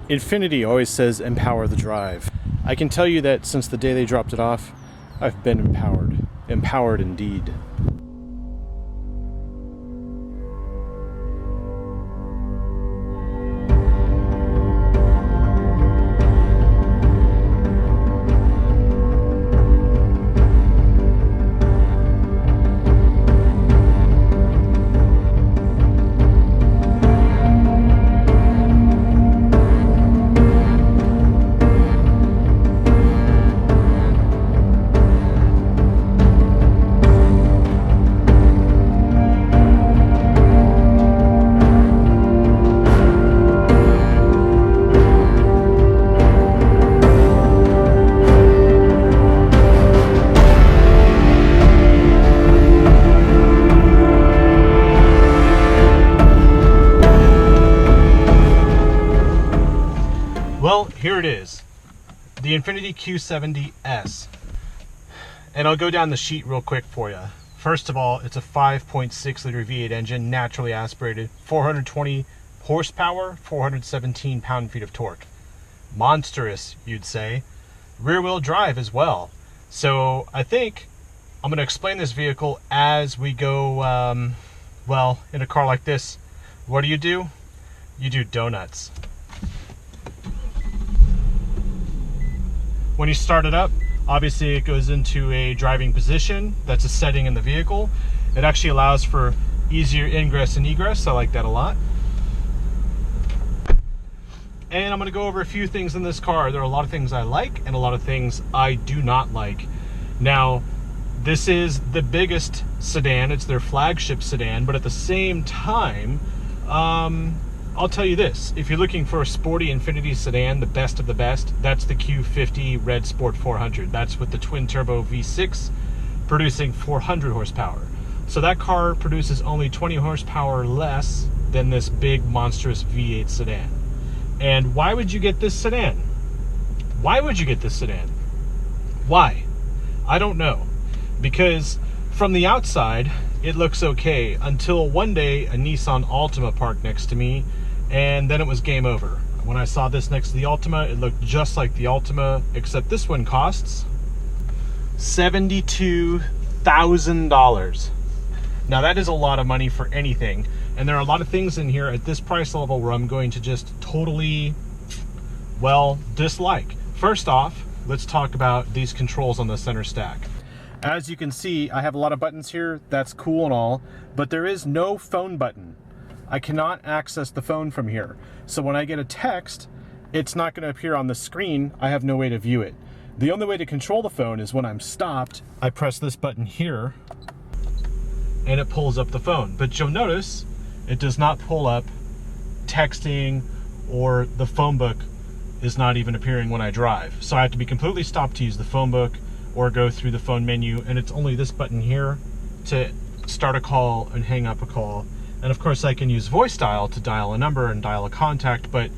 Infiniti always says empower the drive. I can tell you that since the day they dropped it off, I've been empowered. Empowered indeed. Well, here it is, the Infiniti Q70s. And I'll go down the sheet real quick for you. First of all, it's a 5.6 liter V8 engine, naturally aspirated, 420 horsepower, 417 pound-feet of torque. Monstrous, you'd say. Rear-wheel drive as well. So I think I'm going to explain this vehicle as we go, well, in a car like this, what do? You do donuts. When you start it up, obviously it goes into a driving position. That's a setting in the vehicle. It actually allows for easier ingress and egress. I like that a lot. And I'm going to go over a few things in this car. There are a lot of things I like and a lot of things I do not like. Now, this is the biggest sedan. It's their flagship sedan, but at the same time, I'll tell you this, if you're looking for a sporty Infiniti sedan, the best of the best, that's the Q50 Red Sport 400. That's with the twin turbo V6 producing 400 horsepower. So that car produces only 20 horsepower less than this big monstrous V8 sedan. And why would you get this sedan? Why would you get this sedan? Why? I don't know. Because from the outside, it looks okay until one day a Nissan Altima parked next to me, and then it was game over. When I saw this next to the Altima, it looked just like the Altima, except this one costs $72,000. Now that is a lot of money for anything, and there are a lot of things in here at this price level where I'm going to just totally, well, dislike. First off, let's talk about these controls on the center stack. As you can see, I have a lot of buttons here. That's cool and all, but there is no phone button. I cannot access the phone from here. So when I get a text, it's not going to appear on the screen. I have no way to view it. The only way to control the phone is when I'm stopped, I press this button here and it pulls up the phone. But you'll notice it does not pull up texting, or the phone book is not even appearing when I drive. So I have to be completely stopped to use the phone book or go through the phone menu, and it's only this button here to start a call and hang up a call. And of course I can use voice dial to dial a number and dial a contact, but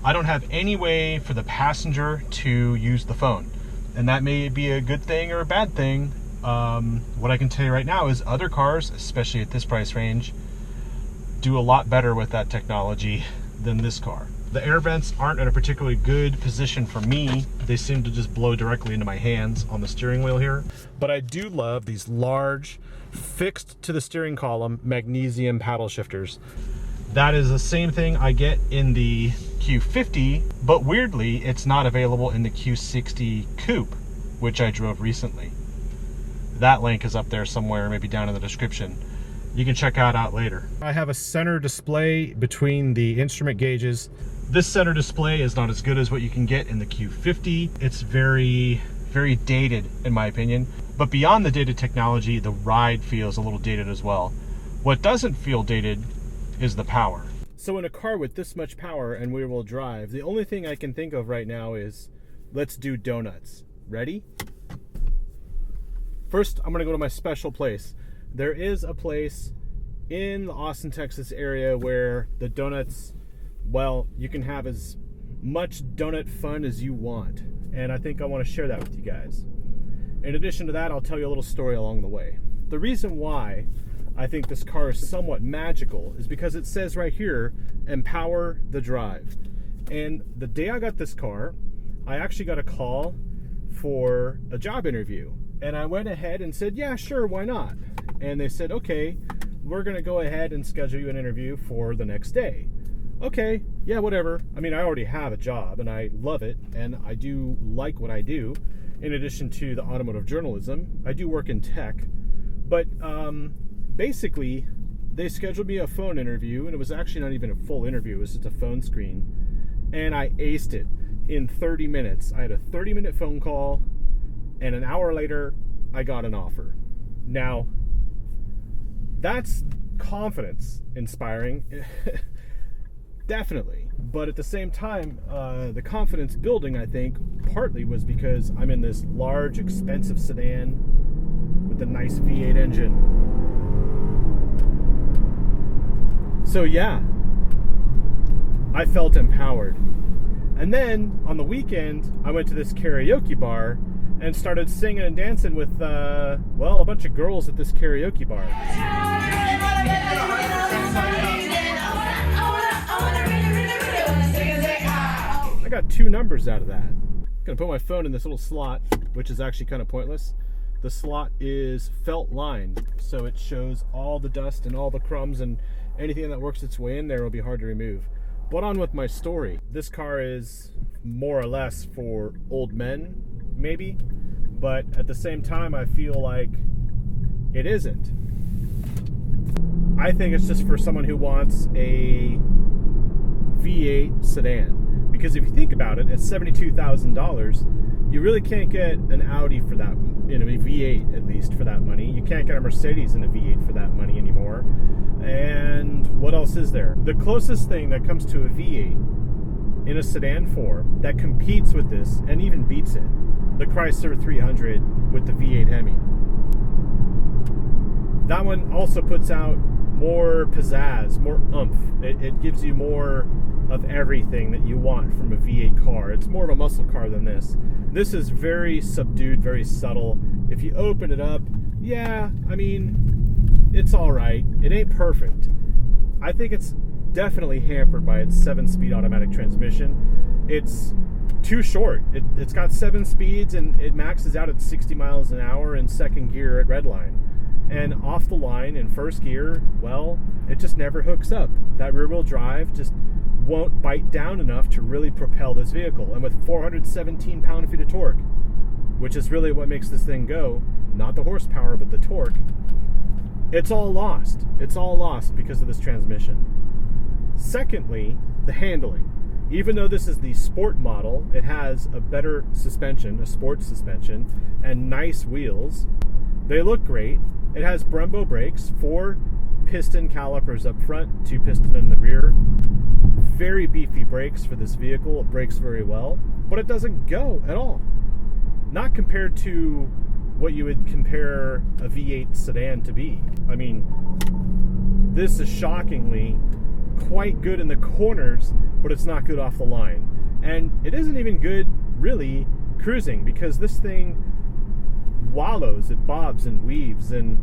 I don't have any way for the passenger to use the phone. And that may be a good thing or a bad thing. What I can tell you right now is other cars, especially at this price range, do a lot better with that technology than this car. The air vents aren't in a particularly good position for me. They seem to just blow directly into my hands on the steering wheel here. But I do love these large, fixed to the steering column magnesium paddle shifters. That is the same thing I get in the Q50, but weirdly, it's not available in the Q60 Coupe, which I drove recently. That link is up there somewhere, maybe down in the description. You can check out later. I have a center display between the instrument gauges. This center display is not as good as what you can get in the Q50. It's very, very dated in my opinion. But beyond the dated technology, the ride feels a little dated as well. What doesn't feel dated is the power. So in a car with this much power and rear-wheel drive, the only thing I can think of right now is, let's do donuts. Ready? First, I'm gonna go to my special place. There is a place in the Austin, Texas area where the donuts, well, you can have as much donut fun as you want. And I think I want to share that with you guys. In addition to that, I'll tell you a little story along the way. The reason why I think this car is somewhat magical is because it says right here, empower the drive. And the day I got this car, I actually got a call for a job interview. And I went ahead and said, yeah, sure, why not? And they said, okay, we're going to go ahead and schedule you an interview for the next day. Okay, yeah, whatever. I mean, I already have a job and I love it, and I do like what I do. In addition to the automotive journalism, I do work in tech. But basically, they scheduled me a phone interview, and it was actually not even a full interview. It was just a phone screen. And I aced it in 30 minutes. I had a 30-minute phone call, and an hour later, I got an offer. Now, that's confidence inspiring. Definitely. But at the same time, the confidence building, I think, partly was because I'm in this large, expensive sedan with a nice V8 engine. So yeah, I felt empowered. And then on the weekend, I went to this karaoke bar and started singing and dancing with, well, a bunch of girls at this karaoke bar. I got 2 numbers out of that. I'm gonna put my phone in this little slot, which is actually kind of pointless. The slot is felt lined, so it shows all the dust and all the crumbs, and anything that works its way in there will be hard to remove. But on with my story. This car is more or less for old men, maybe, but at the same time, I feel like it isn't. I think it's just for someone who wants a V8 sedan. Because if you think about it, at $72,000, you really can't get an Audi for that, in a V8 at least, for that money. You can't get a Mercedes in a V8 for that money anymore. And what else is there? The closest thing that comes to a V8 in a sedan form that competes with this and even beats it, the Chrysler 300 with the V8 Hemi. That one also puts out more pizzazz, more oomph. It gives you more of everything that you want from a V8 car. It's more of a muscle car than this. This is very subdued, very subtle. If you open it up, yeah, I mean, it's all right. It ain't perfect. I think it's definitely hampered by its 7-speed automatic transmission. It's too short. It's got 7 speeds, and it maxes out at 60 miles an hour in second gear at redline. And off the line in first gear, well, it just never hooks up. That rear-wheel drive just won't bite down enough to really propel this vehicle. And with 417 pound-feet of torque, which is really what makes this thing go, not the horsepower, but the torque, it's all lost. It's all lost because of this transmission. Secondly, the handling. Even though this is the sport model, it has a better suspension, a sports suspension, and nice wheels. They look great. It has Brembo brakes, 4 piston calipers up front, 2 piston in the rear. Very beefy brakes for this vehicle. It brakes very well, but it doesn't go at all. Not compared to what you would compare a V8 sedan to be. I mean, this is shockingly quite good in the corners, but it's not good off the line. And it isn't even good, really, cruising, because this thing wallows, it bobs and weaves, and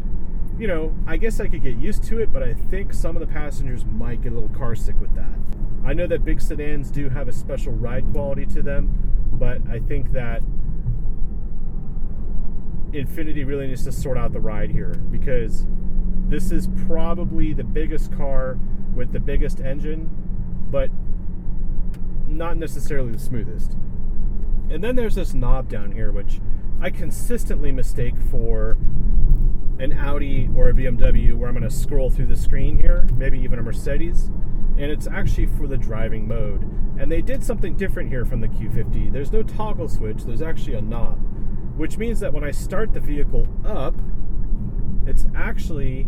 you know, I guess I could get used to it, but I think some of the passengers might get a little car sick with that. I know that big sedans do have a special ride quality to them, but I think that Infiniti really needs to sort out the ride here, because this is probably the biggest car with the biggest engine, but not necessarily the smoothest. And then there's this knob down here, which I consistently mistake for an Audi or a BMW, where I'm going to scroll through the screen here, maybe even a Mercedes, and it's actually for the driving mode. And they did something different here from the Q50. There's no toggle switch, there's actually a knob, which means that when I start the vehicle up, it's actually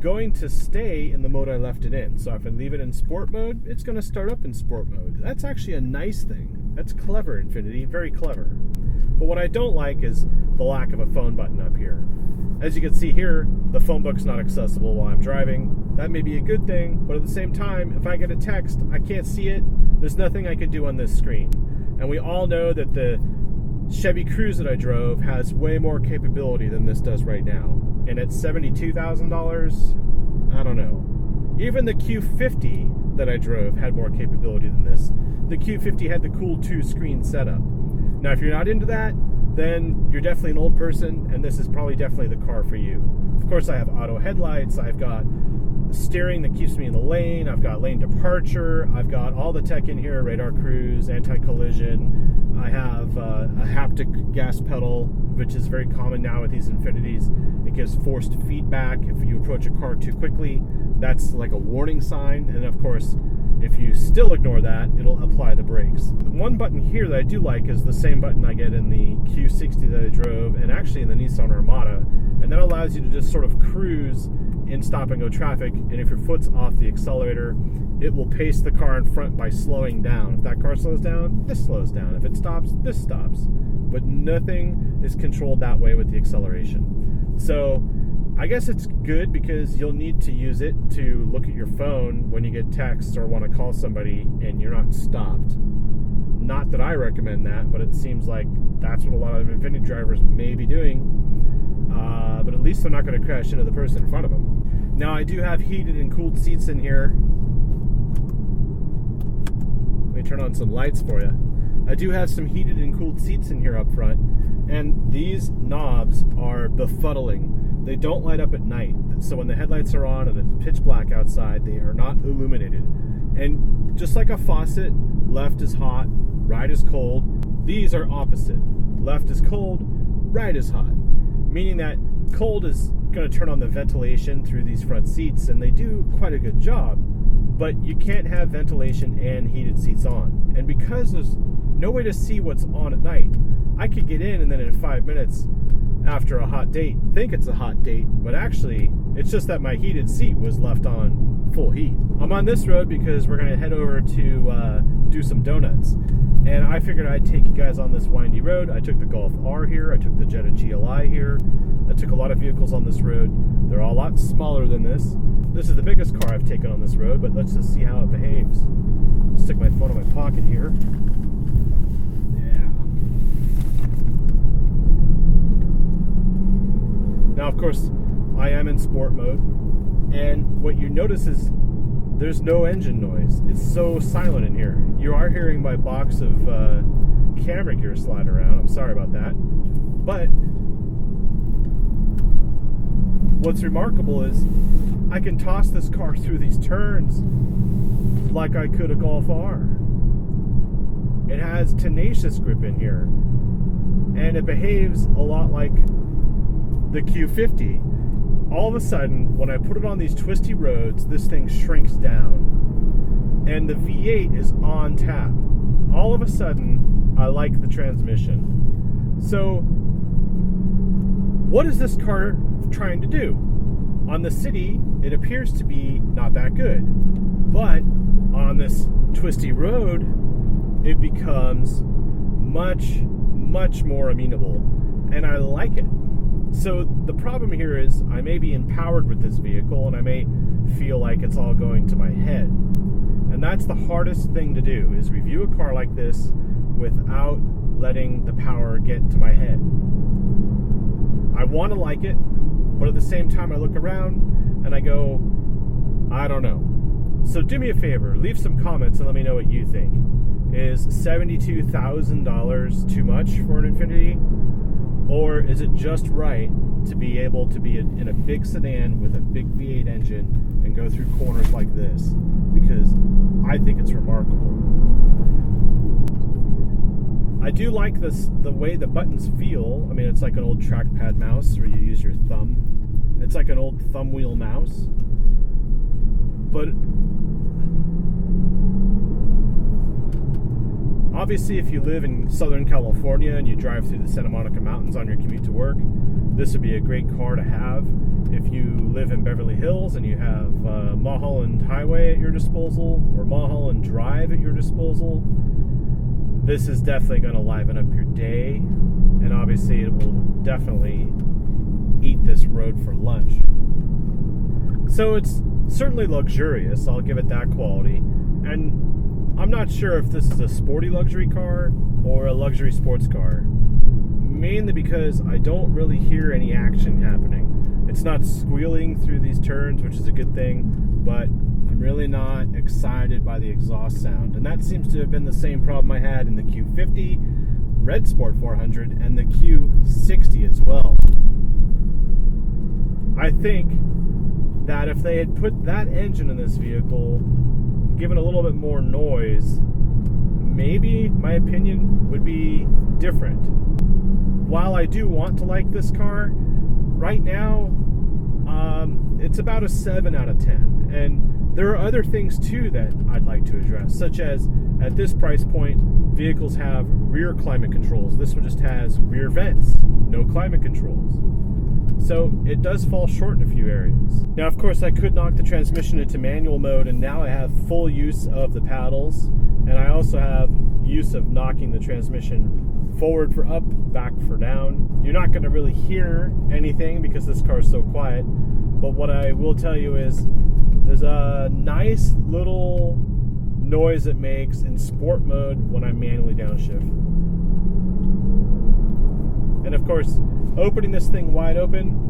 going to stay in the mode I left it in. So if I leave it in sport mode, it's going to start up in sport mode. That's actually a nice thing. That's clever, Infiniti, very clever. But what I don't like is the lack of a phone button up here. As you can see here, the phone book's not accessible while I'm driving. That may be a good thing, but at the same time, if I get a text, I can't see it. There's nothing I can do on this screen. And we all know that the Chevy Cruze that I drove has way more capability than this does right now. And at $72,000, I don't know. Even the Q50 that I drove had more capability than this. The Q50 had the cool 2-screen setup. Now, if you're not into that, then you're definitely an old person, and this is probably definitely the car for you. Of course, I have auto headlights, I've got steering that keeps me in the lane, I've got lane departure, I've got all the tech in here, radar cruise, anti-collision, I have a haptic gas pedal, which is very common now with these Infinitis. It gives forced feedback. If you approach a car too quickly, that's like a warning sign, and of course, if you still ignore that, it'll apply the brakes. One button here that I do like is the same button I get in the Q60 that I drove, and actually in the Nissan Armada, and that allows you to just sort of cruise in stop-and-go traffic, and if your foot's off the accelerator, it will pace the car in front by slowing down. If that car slows down, this slows down. If it stops, this stops. But nothing is controlled that way with the acceleration. So I guess it's good because you'll need to use it to look at your phone when you get texts or want to call somebody and you're not stopped. Not that I recommend that, but it seems like that's what a lot of Infiniti drivers may be doing. But at least they're not going to crash into the person in front of them. Now, I do have heated and cooled seats in here. Let me turn on some lights for you. I do have some heated and cooled seats in here up front, and these knobs are befuddling. They don't light up at night, so when the headlights are on and it's pitch black outside, they are not illuminated. And just like a faucet, left is hot, right is cold. These are opposite. Left is cold, right is hot. Meaning that cold is going to turn on the ventilation through these front seats, and they do quite a good job, but you can't have ventilation and heated seats on. And because there's no way to see what's on at night, I could get in and then in 5 minutes after a hot date think it's a hot date, but actually it's just that my heated seat was left on full heat. I'm on this road because we're going to head over to do some donuts, and I figured I'd take you guys on this windy road. I took the Golf R here, I took the Jetta GLI here, I took a lot of vehicles on this road. They're all a lot smaller than this. This is the biggest car I've taken on this road, but let's just see how it behaves. Stick my phone in my pocket here. Now, of course, I am in sport mode, and what you notice is there's no engine noise. It's so silent in here. You are hearing my box of camera gear slide around. I'm sorry about that. But what's remarkable is I can toss this car through these turns like I could a Golf R. It has tenacious grip in here, and it behaves a lot like the Q50. All of a sudden, when I put it on these twisty roads, this thing shrinks down, and the V8 is on tap. All of a sudden, I like the transmission. So, what is this car trying to do? On the city, it appears to be not that good, but on this twisty road, it becomes much, much more amenable, and I like it. So the problem here is I may be empowered with this vehicle, and I may feel like it's all going to my head. And that's the hardest thing to do, is review a car like this without letting the power get to my head. I want to like it, but at the same time I look around and I go, I don't know. So do me a favor, leave some comments and let me know what you think. Is $72,000 too much for an Infiniti? Or is it just right to be able to be in a big sedan with a big V8 engine and go through corners like this? Because I think it's remarkable. I do like the way the buttons feel. I mean, it's like an old trackpad mouse where you use your thumb. It's like an old thumb wheel mouse. But obviously, if you live in Southern California and you drive through the Santa Monica Mountains on your commute to work, this would be a great car to have. If you live in Beverly Hills and you have Mulholland Highway at your disposal or Mulholland Drive at your disposal, this is definitely going to liven up your day, and obviously it will definitely eat this road for lunch. So it's certainly luxurious, I'll give it that quality, and I'm not sure if this is a sporty luxury car or a luxury sports car, mainly because I don't really hear any action happening. It's not squealing through these turns, which is a good thing, but I'm really not excited by the exhaust sound. And that seems to have been the same problem I had in the Q50, Red Sport 400, and the Q60 as well. I think that if they had put that engine in this vehicle, given a little bit more noise, maybe my opinion would be different. While I do want to like this car, right now, it's about a 7 out of 10. And there are other things too that I'd like to address, such as at this price point, vehicles have rear climate controls. This one just has rear vents, no climate controls. So it does fall short in a few areas. Now, of course, I could knock the transmission into manual mode, and now I have full use of the paddles, and I also have use of knocking the transmission forward for up, back for down. You're not going to really hear anything because this car is so quiet, but what I will tell you is there's a nice little noise it makes in sport mode when I manually downshift. And of course, opening this thing wide open,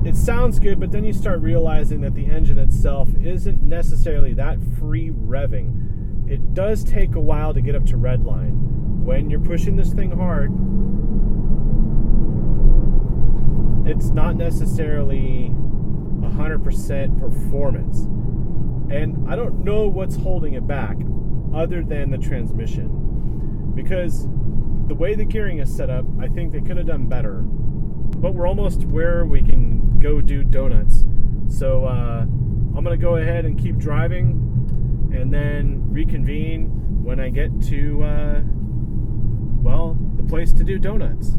it sounds good, but then you start realizing that the engine itself isn't necessarily that free revving. It does take a while to get up to redline. When you're pushing this thing hard, it's not necessarily 100% performance. And I don't know what's holding it back other than the transmission. Because the way the gearing is set up, I think they could have done better. But we're almost where we can go do donuts. So I'm going to go ahead and keep driving and then reconvene when I get to, well, the place to do donuts.